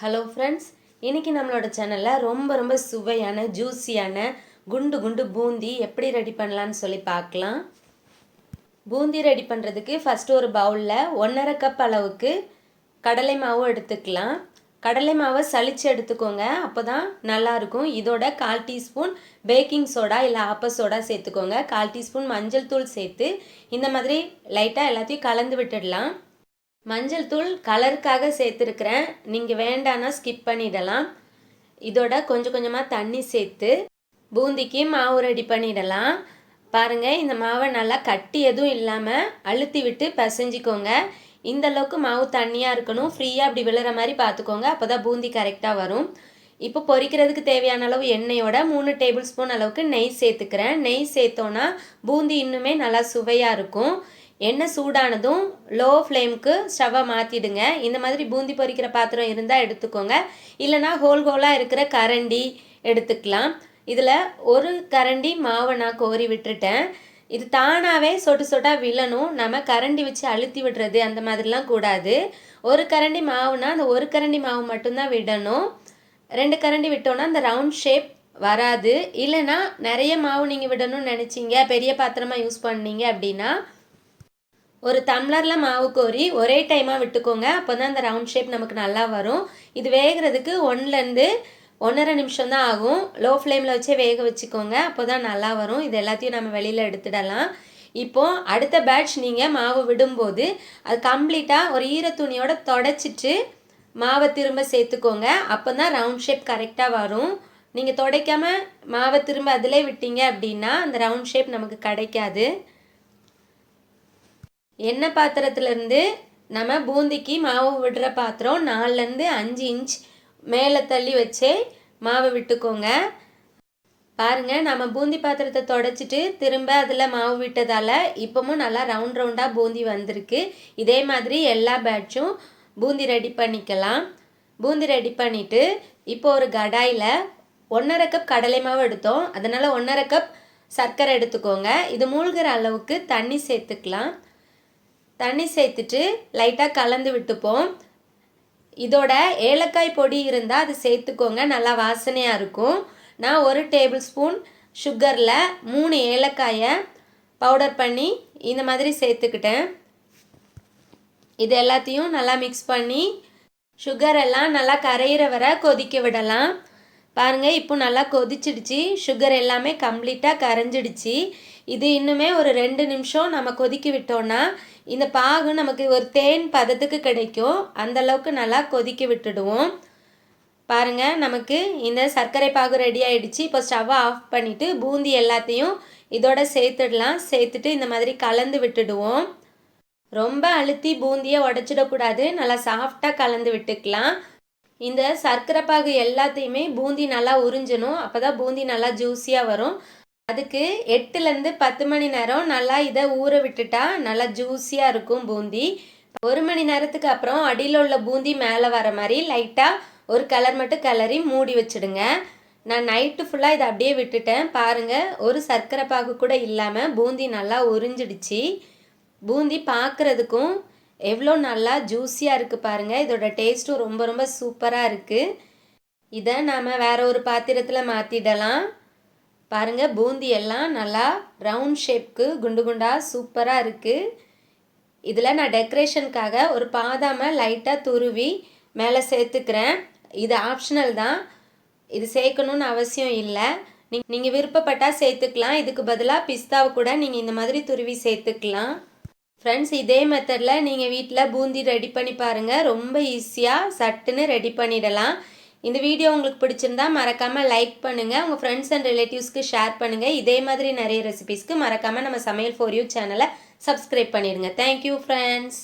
Hello friends, இன்றைக்கி நம்மளோட சேனலில் ரொம்ப சுவையான ஜூஸியான குண்டு குண்டு பூந்தி எப்படி ரெடி பண்ணலான்னு சொல்லி பார்க்கலாம். பூந்தி ரெடி பண்ணுறதுக்கு ஃபஸ்ட்டு ஒரு பவுலில் 1.5 கப் அளவுக்கு கடலை மாவு எடுத்துக்கலாம். கடலை மாவை சலிச்சு எடுத்துக்கோங்க, அப்போ தான் நல்லாயிருக்கும். இதோட 1/4 டீஸ்பூன் பேக்கிங் சோடா இல்லை ஆப்ப சோடா சேர்த்துக்கோங்க. 1/4 டீஸ்பூன் மஞ்சள் தூள் சேர்த்து இந்த மாதிரி லைட்டாக எல்லாத்தையும் கலந்து விட்டுடலாம். மஞ்சள் தூள் கலருக்காக சேர்த்துருக்கிறேன், நீங்கள் வேண்டான்னா ஸ்கிப் பண்ணிடலாம். இதோட கொஞ்சம் கொஞ்சமாக தண்ணி சேர்த்து பூந்திக்கு மாவு ரெடி பண்ணிடலாம். பாருங்கள், இந்த மாவை நல்லா கட்டி எதுவும் இல்லாமல் அழுத்தி விட்டு பிசைஞ்சிக்கோங்க. இந்த அளவுக்கு மாவு தண்ணியாக இருக்கணும், ஃப்ரீயாக அப்படி விழுற மாதிரி பார்த்துக்கோங்க, அப்போ தான் பூந்தி கரெக்டாக வரும். இப்போ பொரிக்கிறதுக்கு தேவையான அளவு எண்ணெயோட 3 டேபிள் ஸ்பூன் அளவுக்கு நெய் சேர்த்துக்கிறேன். நெய் சேர்த்தோன்னா பூந்தி இன்னுமே நல்லா சுவையாக இருக்கும். எண்ணெய் சூடானதும் லோ ஃப்ளேமுக்கு ஸ்டவ்வை மாற்றிடுங்க. இந்த மாதிரி பூந்தி பொரிக்கிற பாத்திரம் இருந்தால் எடுத்துக்கோங்க, இல்லைனா ஹோலாக இருக்கிற கரண்டி எடுத்துக்கலாம். இதில் ஒரு கரண்டி மாவை நான் கோரி விட்டுட்டேன். இது தானாகவே சொட்டு சொட்டாக விழணும், நம்ம கரண்டி வச்சு அழுத்தி விடுறது அந்த மாதிரிலாம் கூடாது. ஒரு கரண்டி மாவுனா அந்த ஒரு கரண்டி மாவு மட்டும்தான் விடணும். 2 கரண்டி விட்டோன்னா அந்த ரவுண்ட் ஷேப் வராது. இல்லைனா நிறைய மாவு நீங்கள் விடணும்னு நினச்சிங்க, பெரிய பாத்திரமாக யூஸ் பண்ணீங்க அப்படின்னா ஒரு டம்ளரில் மாவு கோரி ஒரே டைமாக விட்டுக்கோங்க, அப்போ தான் அந்த ரவுண்ட் ஷேப் நமக்கு நல்லா வரும். இது வேகிறதுக்கு 1லேருந்து 1.5 நிமிஷம் தான் ஆகும். லோ ஃப்ளேமில் வச்சே வேக வச்சுக்கோங்க, அப்போ தான் நல்லா வரும். இது எல்லாத்தையும் நம்ம வெளியில் எடுத்துடலாம். இப்போது அடுத்த பேட்ச் நீங்கள் மாவு விடும்போது அது கம்ப்ளீட்டாக ஒரு ஈரத்துணியோட தொடச்சிட்டு மாவை திரும்ப சேர்த்துக்கோங்க, அப்போ தான் ரவுண்ட் ஷேப் கரெக்டாக வரும். நீங்கள் துடைக்காமல் மாவை திரும்ப அதிலே விட்டீங்க அப்படின்னா அந்த ரவுண்ட் ஷேப் நமக்கு கிடைக்காது. எண்ணெய் பாத்திரத்துலேருந்து நம்ம பூந்திக்கு மாவு விடுற பாத்திரம் 4லேருந்து 5 இன்ச் மேலே தள்ளி வச்சே மாவை விட்டுக்கோங்க. பாருங்கள், நம்ம பூந்தி பாத்திரத்தை தொடச்சிட்டு திரும்ப அதில் மாவு விட்டதால் இப்போவும் நல்லா ரவுண்டாக பூந்தி வந்திருக்கு. இதே மாதிரி எல்லா பேட்சும் பூந்தி ரெடி பண்ணிக்கலாம். பூந்தி ரெடி பண்ணிவிட்டு இப்போ ஒரு கடாயில் 1.5 கப் கடலை மாவு எடுத்தோம், அதனால் 1.5 கப் சர்க்கரை எடுத்துக்கோங்க. இது மூழ்கிற அளவுக்கு தண்ணி சேர்த்துக்கலாம். தண்ணி சேர்த்துட்டு லைட்டாக கலந்து விட்டுப்போம். இதோட ஏலக்காய் பொடி இருந்தால் அது சேர்த்துக்கோங்க, நல்லா வாசனையாக இருக்கும். நான் 1 டேபிள் ஸ்பூன் சுகரில் 3 ஏலக்காயை பவுடர் பண்ணி இந்த மாதிரி சேர்த்துக்கிட்டேன். இது எல்லாத்தையும் நல்லா மிக்ஸ் பண்ணி சுகர் எல்லாம் நல்லா கரையிற வரை கொதிக்க விடலாம். பாருங்கள், இப்போ நல்லா கொதிச்சிடுச்சு, சுகர் எல்லாமே கம்ப்ளீட்டாக கரைஞ்சிடுச்சு. இது இன்னுமே ஒரு 2 நிமிஷம் நம்ம கொதிக்க விட்டோன்னா இந்த பாகு நமக்கு ஒரு தேன் பதத்துக்கு கிடைக்கும். அந்தளவுக்கு நல்லா கொதிக்க விட்டுடுவோம். பாருங்கள், நமக்கு இந்த சர்க்கரை பாகு ரெடி ஆகிடுச்சு. இப்போ ஸ்டவ்வை ஆஃப் பண்ணிவிட்டு பூந்தி எல்லாத்தையும் இதோட சேர்த்துடலாம். சேர்த்துட்டு இந்த மாதிரி கலந்து விட்டுடுவோம். ரொம்ப அழுத்தி பூந்தியை உடச்சிடக்கூடாது, நல்லா சாஃப்டாக கலந்து விட்டுக்கலாம். இந்த சர்க்கரை பாகு எல்லாத்தையுமே பூந்தி நல்லா உறிஞ்சணும், அப்போ தான் பூந்தி நல்லா ஜூஸியாக வரும். அதுக்கு 8லேருந்து 10 மணி நேரம் நல்லா இதை ஊற விட்டுட்டா நல்லா ஜூஸியாக இருக்கும் பூந்தி. 1 மணி நேரத்துக்கு அப்புறம் அடியில் உள்ள பூந்தி மேலே வர மாதிரி லைட்டாக ஒரு கலர் மட்டும் கிளறி மூடி வச்சுடுங்க. நான் நைட்டு ஃபுல்லாக இதை அப்படியே விட்டுட்டேன். பாருங்கள், ஒரு சர்க்கரை பாகு கூட இல்லாமல் பூந்தி நல்லா உறிஞ்சிடுச்சு. பூந்தி பார்க்குறதுக்கும் எவ்வளோ நல்லா ஜூஸியாக இருக்குது பாருங்கள். இதோட டேஸ்ட்டும் ரொம்ப சூப்பராக இருக்குது. இதை நாம் வேறு ஒரு பாத்திரத்தில் மாற்றிடலாம். பாருங்கள், பூந்தி எல்லாம் நல்லா ரவுண்ட் ஷேப்க்கு குண்டு குண்டாக சூப்பராக இருக்குது. இதில் நான் டெக்கரேஷனுக்காக ஒரு பாதாமை லைட்டாக துருவி மேலே சேர்த்துக்கிறேன். இது ஆப்ஷனல் தான், இது சேர்க்கணுன்னு அவசியம் இல்லை. நீங்கள் விருப்பப்பட்டால் சேர்த்துக்கலாம். இதுக்கு பதிலாக பிஸ்தாவை கூட நீங்கள் இந்த மாதிரி துருவி சேர்த்துக்கலாம். ஃப்ரெண்ட்ஸ், இதே மெத்தடில் நீங்கள் வீட்டில் பூந்தி ரெடி பண்ணி பாருங்கள். ரொம்ப ஈஸியாக சட்டுன்னு ரெடி பண்ணிடலாம். இந்த வீடியோ உங்களுக்கு பிடிச்சிருந்தா மறக்காமல் லைக் பண்ணுங்கள், உங்கள் ஃப்ரெண்ட்ஸ் அண்ட் ரிலேட்டிவ்ஸ்க்கு ஷேர் பண்ணுங்கள். இதே மாதிரி நிறைய ரெசிபீஸ்க்கு மறக்காமல் நம்ம சமையல் ஃபார் யூ சேனலை சப்ஸ்கிரைப் பண்ணிடுங்க. Thank you friends.